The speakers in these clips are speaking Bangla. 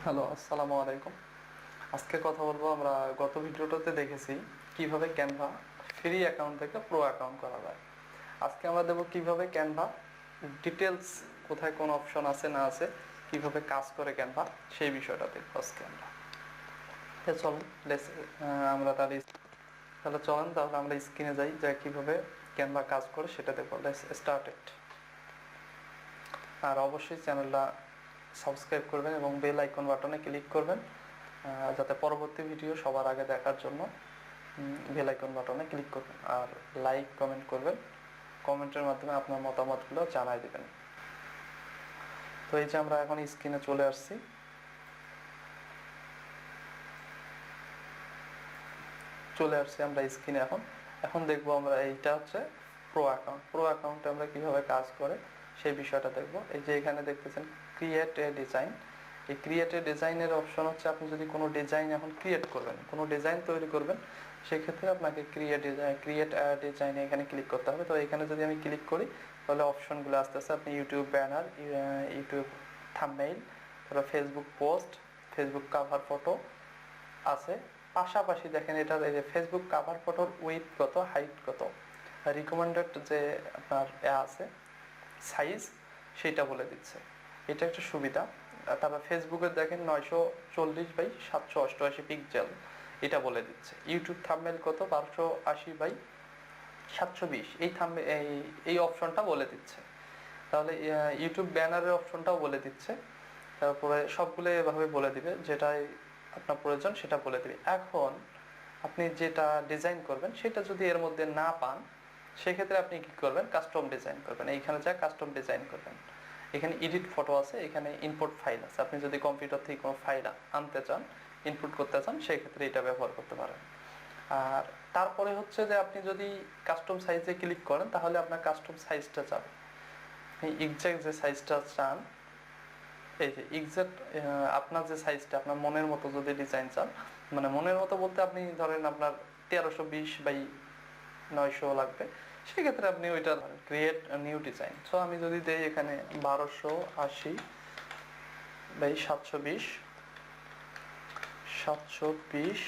হ্যালো, আসসালামু আলাইকুম। আজকে কথা বলবো, আমরা গত ভিডিওটাতে দেখেছি কিভাবে ক্যানভা ফ্রি অ্যাকাউন্ট থেকে প্রো অ্যাকাউন্ট করা যায়। আজকে আমরা দেখব কিভাবে ক্যানভা ডিটেলস, কোথায় কোন অপশন আছে না আছে, কিভাবে কাজ করে ক্যানভা, সেই বিষয়টা দেখবো আজকে আমরা। চলুন আমরা তাহলে আমরা স্ক্রিনে যাই, যে কিভাবে ক্যানভা কাজ করে সেটা দেখবো। Let's start it. আর অবশ্যই চ্যানেলটা সাবস্ক্রাইব করবেন এবং বেল আইকন বাটনে ক্লিক করবেন, যাতে পরবর্তী ভিডিও সবার আগে দেখার জন্য বেল আইকন বাটনে ক্লিক করবেন। আর লাইক কমেন্ট করবেন, কমেন্টের মাধ্যমে আপনার মতামতগুলো জানাই দেবেন। তো এই যে আমরা এখন স্ক্রিনে চলে আসছি। আমরা স্ক্রিনে এখন দেখবো আমরা, এইটা হচ্ছে প্রো অ্যাকাউন্টে আমরা কিভাবে কাজ করে সেই বিষয়টা দেখবো। এই যে এখানে দেখতেছেন ক্রিয়েট এ ডিজাইন। এই ক্রিয়েট এ ডিজাইনের অপশন হচ্ছে, আপনি যদি কোনো ডিজাইন এখন ক্রিয়েট করবেন, কোনো ডিজাইন তৈরি করবেন, সেক্ষেত্রে আপনাকে ক্রিয়েট ডিজাইনে এখানে ক্লিক করতে হবে। তো এখানে যদি আমি ক্লিক করি, তাহলে অপশনগুলো আস্তে আস্তে আপনি ইউটিউব ব্যানার, ইউটিউব থাম্বনেইল, তারপর Facebook post, Facebook cover photo আছে। পাশাপাশি দেখেন, এটার এই যে ফেসবুক কাভার ফটোর উইথ কত, হাইট কত, রিকমেন্ডেড যে আপনার আছে সাইজ, সেটা বলে দিচ্ছে। এটা একটা সুবিধা। তারপর ফেসবুকে দেখেন 940x788 পিক্সেল, এটা বলে দিচ্ছে। ইউটিউব থাম্বনেইল কত, 1280x720, এই অপশনটা বলে দিচ্ছে। তাহলে ইউটিউব ব্যানারের অপশনটাও বলে দিচ্ছে। তারপরে সবগুলো এভাবে বলে দিবে, যেটাই আপনার প্রয়োজন সেটা বলে দিবে। এখন আপনি যেটা ডিজাইন করবেন, সেটা যদি এর মধ্যে না পান, সেক্ষেত্রে আপনি কি করবেন, কাস্টম ডিজাইন করবেন। এইখানে যা কাস্টম ডিজাইন করবেন, এখানে এডিট ফটো আছে, এখানে ইনপুট ফাইল আছে। আপনি যদি কম্পিউটার থেকে কোনো ফাইল আনতে চান, ইনপুট করতে চান, সেই ক্ষেত্রে এটা ব্যবহার করতে পারেন। আর তারপরে হচ্ছে যে, আপনি যদি কাস্টম সাইজে ক্লিক করেন, তাহলে আপনার কাস্টম সাইজটা যাবে। আপনি এক্সাক্ট যে সাইজটা চান, এই যে এক্সাক্ট আপনার যে সাইজটা, আপনার মনের মতো যদি ডিজাইন চান, মানে মনের মতো বলতে আপনি ধরেন আপনার 1320x900 লাগবে, সেক্ষেত্রে আপনি ওইটা ক্রিয়েট নিউ ডিজাইন। সো আমি যদি দেই এখানে 1280x720,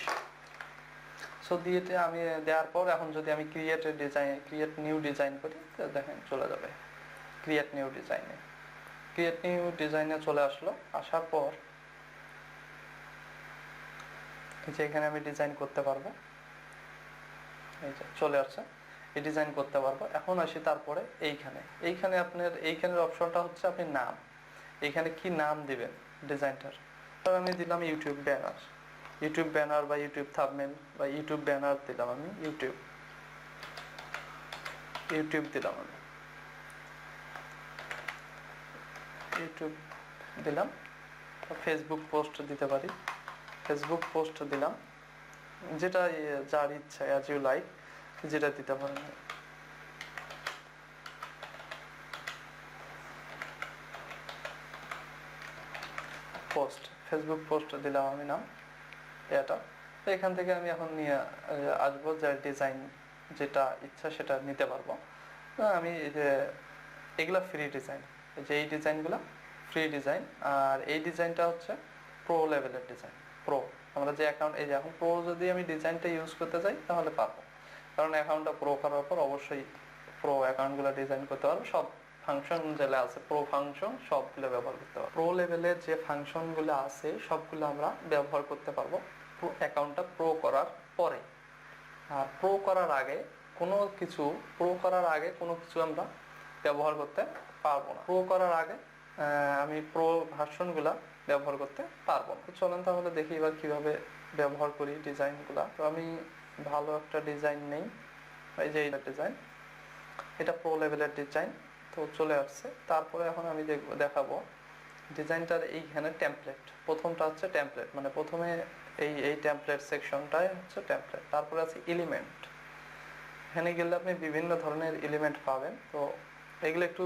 সো দিয়েতে আমি দেওয়ার পর, এখন যদি আমি ক্রিয়েট নিউ ডিজাইন করি, দেখেন চলে যাবে ক্রিয়েট নিউ ডিজাইনে চলে আসলো। আসার পর যে এখানে আমি ডিজাইন করতে পারবো, এই যে চলে আসছে, এই ডিজাইন করতে পারবো। এখন আসি তারপরে এইখানে এইখানের অপশনটা হচ্ছে আপনি নাম, এইখানে কি নাম দিবেন ডিজাইনটার। তবে আমি দিলাম ইউটিউব ব্যানার বা ইউটিউব থাম্বনেইল বা ইউটিউব ব্যানার দিলাম, আমি ইউটিউব দিলাম, আমি ইউটিউব দিলাম। ফেসবুক পোস্ট দিতে পারি, ফেসবুক পোস্ট দিলাম, যেটা যার ইচ্ছা, অ্যাজ ইউ লাইক, যেটা দিতে পারেন। ফেসবুক পোস্ট দিলাম আমি নাম এটা। তো এখান থেকে আমি এখন নিয়ে আসবো, যে ডিজাইন যেটা ইচ্ছা সেটা নিতে পারবো। আমি এগুলা ফ্রি ডিজাইন, যে এই ডিজাইনগুলো ফ্রি ডিজাইন। আর এই ডিজাইনটা হচ্ছে প্রো লেভেলের ডিজাইন। আমরা যে অ্যাকাউন্ট, এই যে এখন প্রো যদি আমি ডিজাইনটা ইউজ করতে চাই, তাহলে পারবো, কারণ অ্যাকাউন্টটা প্রো করার পর অবশ্যই প্রো অ্যাকাউন্টগুলো ডিজাইন করতে পারবো। সব ফাংশন যেগুলো আছে, প্রো ফাংশন, সবগুলো ব্যবহার করতে পারবো। প্রো লেভেলের যে ফাংশনগুলো আছে, সবগুলো আমরা ব্যবহার করতে পারবো অ্যাকাউন্টটা প্রো করার পরে। আর প্রো করার আগে কোনো কিছু আমরা ব্যবহার করতে পারবো না। প্রো করার আগে আমি প্রো ভার্সনগুলা ব্যবহার করতে পারবো না। চলেন তাহলে দেখি এবার কিভাবে ব্যবহার করি ডিজাইনগুলা। তো আমি ভালো একটা ডিজাইন নেই, এই যে এইটা ডিজাইন, এটা প্রো লেভেলের ডিজাইন। তো চলে আসছে। তারপরে এখন আমি দেখাবো ডিজাইনটার এইখানে টেমপ্লেট। প্রথমটা হচ্ছে টেমপ্লেট, মানে প্রথমে এই টেমপ্লেট সেকশনটাই হচ্ছে টেমপ্লেট। তারপরে আছে এলিমেন্ট। এখানে গেলে আপনি বিভিন্ন ধরনের এলিমেন্ট পাবেন। তো এগুলো একটু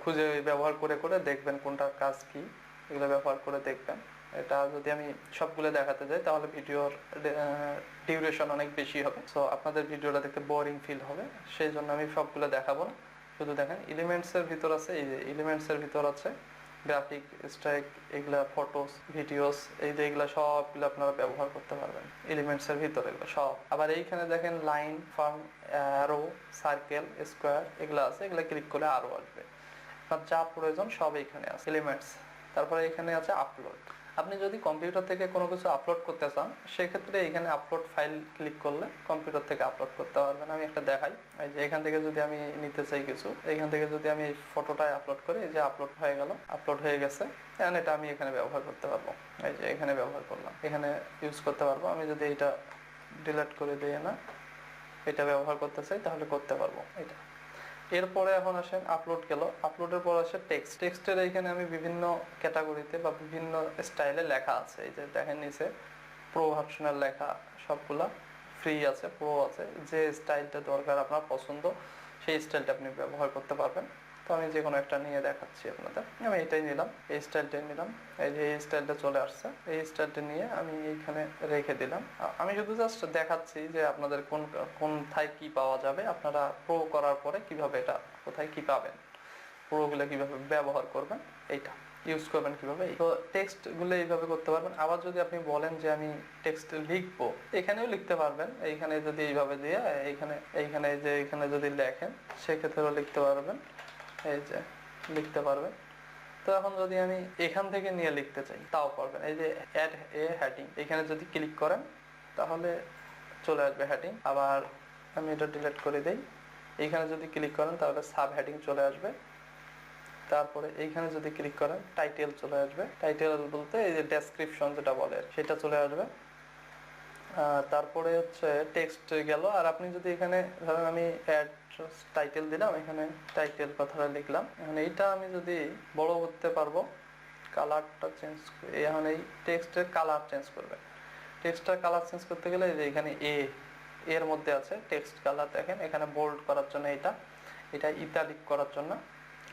খুঁজে ব্যবহার করে দেখবেন কোনটার কাজ কি, এগুলো ব্যবহার করে দেখবেন। এটা যদি আমি সবগুলো দেখাতে যাই, তাহলে ভিডিওর ডিউরেশন অনেক বেশি হবে। সো আপনাদের ভিডিওটা দেখতে বোরিং ফিল হবে, সেই জন্য আমি সবগুলো দেখাবো না। শুধু দেখেন এলিমেন্টসের ভিতর আছে, এই যে এলিমেন্টসের ভিতর আছে গ্রাফিক স্ট্রাইক, এগুলা ফটোস ভিডিওস, এই যে এগুলা সবগুলো আপনারা ব্যবহার করতে পারবেন এলিমেন্টস এর ভিতরে, এগুলো সব। আবার এইখানে দেখেন line, farm, arrow, circle, square এগুলো আছে, এগুলো ক্লিক করলে আরো আসবে। আপনার যা প্রয়োজন সব এইখানে আছে এলিমেন্টস। তারপরে এখানে আছে আপলোড। আপনি যদি কম্পিউটার থেকে কোনো কিছু আপলোড করতে চান সেক্ষেত্রে এখানে আপলোড ফাইল ক্লিক করলে কম্পিউটার থেকে আপলোড করতে পারবেন। আমি একটা দেখাই, এই যে এখান থেকে যদি আমি নিতে চাই কিছু, এখান থেকে যদি আমি এই ফটোটাই আপলোড করি, এই যে আপলোড হয়ে গেল, আপলোড হয়ে গেছে, এখন এটা আমি এখানে ব্যবহার করতে পারবো। এই যে এখানে ব্যবহার করলাম, এখানে ইউজ করতে পারবো। আমি যদি এটা ডিলিট করে দিই না, এটা ব্যবহার করতে চাই তাহলে করতে পারবো এটা। এরপরে এখন আসেন আপলোড গেল, আপলোডের পর আসে টেক্সট। টেক্সটের এইখানে আমি বিভিন্ন ক্যাটাগরিতে বা বিভিন্ন স্টাইলে লেখা আছে, এই যে দেখেন নিচে প্রো ভার্সনের লেখা, সবগুলা ফ্রি আছে, প্রো আছে। যে স্টাইলটা দরকার আপনার পছন্দ সেই স্টাইলটা আপনি ব্যবহার করতে পারবেন। তো আমি যে কোনো একটা নিয়ে দেখাচ্ছি আপনাদের। আমি এটাই নিলাম, এই স্টাইলটাই নিলাম। এই যে এই স্টাইলটা চলে আসছে, এই স্টাইলটা নিয়ে আমি এইখানে রেখে দিলাম। আমি শুধু জাস্ট দেখাচ্ছি যে আপনাদের কোনথায় কি পাওয়া যাবে, আপনারা প্রো করার পরে কিভাবে এটা কোথায় কি পাবেন, প্রোগুলো কিভাবে ব্যবহার করবেন, এইটা ইউজ করবেন কিভাবে। তো টেক্সট গুলো এইভাবে করতে পারবেন। আবার যদি আপনি বলেন যে আমি টেক্সট লিখবো, এখানেও লিখতে পারবেন। এইখানে যদি এইভাবে দিয়ে এইখানে এইখানে যে এখানে যদি লেখেন সেক্ষেত্রেও লিখতে পারবেন, এই যে লিখতে পারবেন। তো এখন যদি আমি এখান থেকে নিয়ে লিখতে চাই তাও পারবেন। এই যে অ্যাড এ হেডিং, এখানে যদি ক্লিক করেন তাহলে চলে আসবে হেডিং। আবার আমি এটা ডিলিট করে দেই, এইখানে যদি ক্লিক করেন তাহলে সাব হেডিং চলে আসবে। তারপরে এইখানে যদি ক্লিক করেন টাইটেল চলে আসবে। টাইটেল বলতে এই যে ডেসক্রিপশন যেটা বলে সেটা চলে আসবে। তারপরে হচ্ছে টেক্সট গেল। আর আপনি যদি এখানে ধরেন আমি অ্যাড টাইটেল দিলাম, এখানে টাইটেল কথাটা লিখলাম। এখন এইটা আমি যদি বড় করতে পারবো, কালারটা চেঞ্জ, এখন এই টেক্সটের কালার চেঞ্জ করবে। টেক্সটের কালার চেঞ্জ করতে গেলে এই যে এখানে এর মধ্যে আছে টেক্সট কালার, দেখেন এখানে বোল্ড করার জন্য এটা ইটালিক করার জন্য,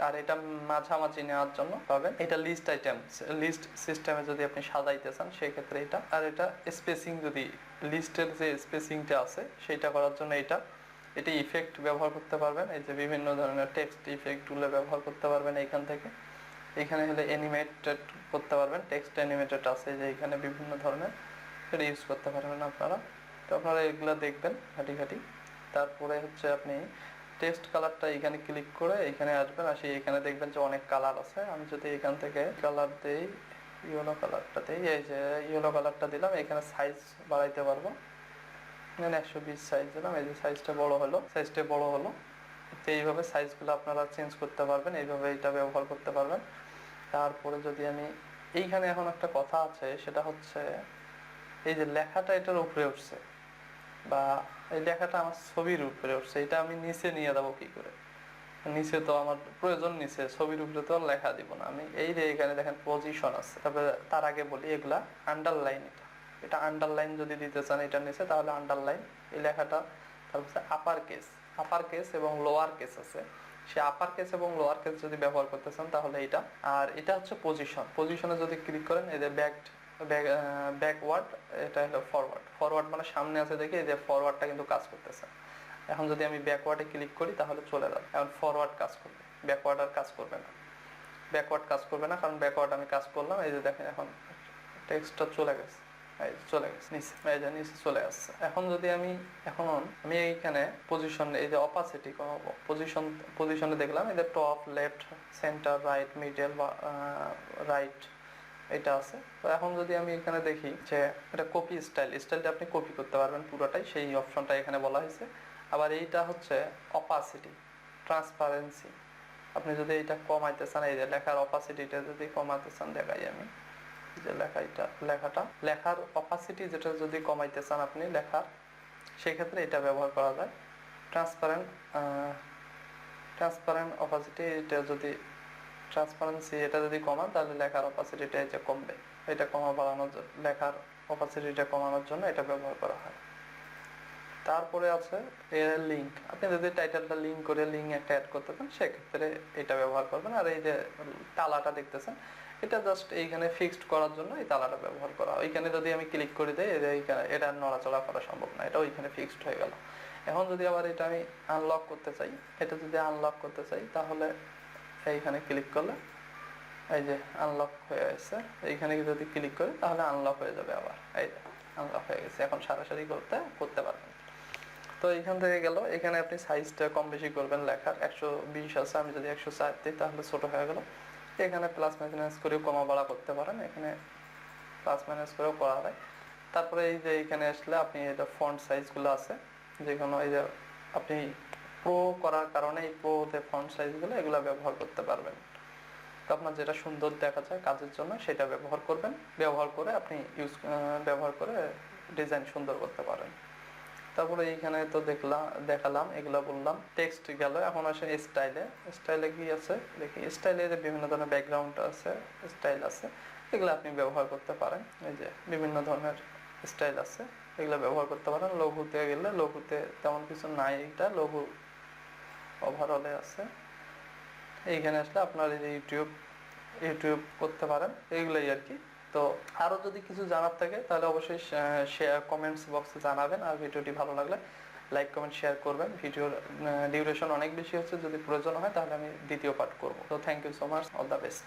আর এটা মাঝামাঝি নেওয়ার জন্য পাবেন। এটা লিস্ট আইটেম, লিস্ট সিস্টেমে যদি আপনি সাজাইতে চান সেই ক্ষেত্রে এটা। আর এটা স্পেসিং, যদি লিস্টের যে স্পেসিংটা আছে সেটা করার জন্য এটা ইফেক্ট ব্যবহার করতে পারবেন। এই যে বিভিন্ন ধরনের টেক্সট ইফেক্ট গুলো ব্যবহার করতে পারবেন এইখান থেকে। এখানে হলে অ্যানিমেটেড করতে পারবেন, টেক্সট অ্যানিমেটেড আছে যে এখানে বিভিন্ন ধরনের, সেটা ইউজ করতে পারবেন আপনারা। তো আপনারা এগুলা দেখবেন ঘাটি। তারপরে হচ্ছে আপনি টেক্সট কালারটা এখানে ক্লিক করে এখানে আসবেন, আসি এখানে দেখবেন যে অনেক কালার আছে। আমি যদি এখান থেকে কালার দেই, ইয়েলো কালারটা দেই, এই যে ইয়েলো কালারটা দিলাম, এখানে সাইজ বাড়াইতে পারবো। 120 সাইজ দিলাম, এই যে সাইজটা বড় হলো, তো এইভাবে সাইজগুলো আপনারা চেঞ্জ করতে পারবেন, এইভাবে এটা ব্যবহার করতে পারবেন। তারপরে যদি আমি এইখানে এখন একটা কথা আছে, সেটা হচ্ছে এই যে লেখাটা এটার উপরে উঠছে বা এই লেখাটা আমার ছবির উপরে উঠছে, এটা আমি নিচে নিয়ে যাবো কি করে? নিচে তো আমার প্রয়োজন, নিচে ছবির উপরে তো লেখা দিব না আমি। এই যে এখানে দেখেন পজিশন আছে। তারপরে তার আগে বলি এগুলা আন্ডারলাইন, এটা আন্ডারলাইন যদি দিতে চান এটার নিচে তাহলে আন্ডারলাইন এই লেখাটা। তারপর আপার কেস এবং লোয়ার কেস আছে, সে আপার কেস এবং লোয়ার কেস যদি ব্যবহার করতে চান তাহলে এটা। আর এটা হচ্ছে পজিশনে যদি ক্লিক করেন, এই যে ব্যাকওয়ার্ড, এটা হলো ফরওয়ার্ড মানে সামনে আছে দেখি, এই যে ফরওয়ার্ডটা কিন্তু কাজ করতেছে। এখন যদি আমি ব্যাকওয়ার্ডে ক্লিক করি তাহলে চলে যাবে, এখন ফরওয়ার্ড কাজ করবে, ব্যাকওয়ার্ড আর কাজ করবে না, কারণ ব্যাকওয়ার্ড আমি কাজ করলাম। এই যে দেখেন এখন টেক্সটটা চলে গেছে, নিচে, এই যে নিচে চলে আসছে। এখন যদি আমি এইখানে পজিশন, এই যে অপাসিটি পজিশনে দেখলাম, এই যে top, left, centre, right, middle বা রাইট, এটা আছে। তো এখন যদি আমি এখানে দেখি যে এটা কপি স্টাইলটা আপনি কপি করতে পারবেন পুরোটাই, সেই অপশনটা এখানে বলা হয়েছে। আবার এইটা হচ্ছে অপাসিটি, ট্রান্সপারেন্সি, আপনি যদি এটা কমাইতে চান, এই যে লেখার অপাসিটিটা যদি কমাতে চান, দেখাই আমি যে লেখার অপাসিটি যেটা যদি কমাইতে চান আপনি লেখার, সেক্ষেত্রে এটা ব্যবহার করা যায়। ট্রান্সপারেন্ট অপাসিটি, এটা যদি ট্রান্সপারেন্সি এটা যদি কমান তাহলে লেখার অপাসিটিটা এটা কমবে। এটা লেখার অপাসিটিটা কমানোর জন্য এটা ব্যবহার করা হয়। তারপরে আছে লিঙ্ক, আপনি যদি টাইটেলটা লিঙ্ক করে লিঙ্ক একটা অ্যাড করতে চান সেক্ষেত্রে এটা ব্যবহার করবেন। আর এই যে তালাটা দেখতেছেন, এটা জাস্ট এইখানে ফিক্সড করার জন্য এই তালাটা ব্যবহার করা হয়। এইখানে যদি আমি ক্লিক করে দিই, এটা নড়াচড়া করা সম্ভব না, এটা ওইখানে ফিক্সড হয়ে গেল। এখন যদি আবার এটা আমি আনলক করতে চাই, তাহলে এইখানে ক্লিক করলে এই যে আনলক হয়ে গেছে, এইখানে যদি ক্লিক করি তাহলে আনলক হয়ে যাবে আবার। এই যে আনলক হয়ে গেছে, এখন সারাসারি করতে পারবেন। তো এইখান থেকে গেল, এখানে আপনি সাইজটা কম বেশি করবেন লেখার, 120 আছে, আমি যদি 104 দিই তাহলে ছোট হয়ে গেল। এখানে প্লাস মাইনাস করেও কমা বাড়া করতে পারেন, এখানে প্লাস মাইনাস করেও করা যায়। তারপরে এই যে এখানে আসলে আপনি এটা ফন্ট সাইজগুলো আছে, যে কোনো এই যে আপনি প্রো করার কারণে এই প্রোতে ফন্ট সাইজগুলো এগুলো ব্যবহার করতে পারবেন। তো আপনার যেটা সুন্দর দেখা যায় কাজের জন্য সেটা ব্যবহার করবেন, ব্যবহার করে আপনি ব্যবহার করে ডিজাইন সুন্দর করতে পারেন। তারপরে এইখানে তো দেখালাম, এগুলো বললাম, টেক্সট গেল। এখন আসে স্টাইলে কি আছে দেখি। স্টাইলে বিভিন্ন ধরনের ব্যাকগ্রাউন্ড আছে, স্টাইল আছে, এগুলো আপনি ব্যবহার করতে পারেন। এই যে বিভিন্ন ধরনের স্টাইল আছে, এগুলো ব্যবহার করতে পারেন। লঘুতে গেলে লঘুতে তেমন কিছু নাই, এটা লঘু ওভারঅলে আছে। এইখানে আসলে আপনার এই যে ইউটিউব করতে পারেন, এগুলোই আর কি। তো আরো যদি কিছু জানার থাকে তাহলে অবশ্যই শেয়ার কমেন্টস বক্সে জানাবেন। আর ভিডিওটি ভালো লাগলে লাইক কমেন্ট শেয়ার করবেন। ভিডিওর ডিউরেশন অনেক বেশি হচ্ছে, যদি প্রয়োজন হয় তাহলে আমি দ্বিতীয় পার্ট করব। তো thank you so much, all the best.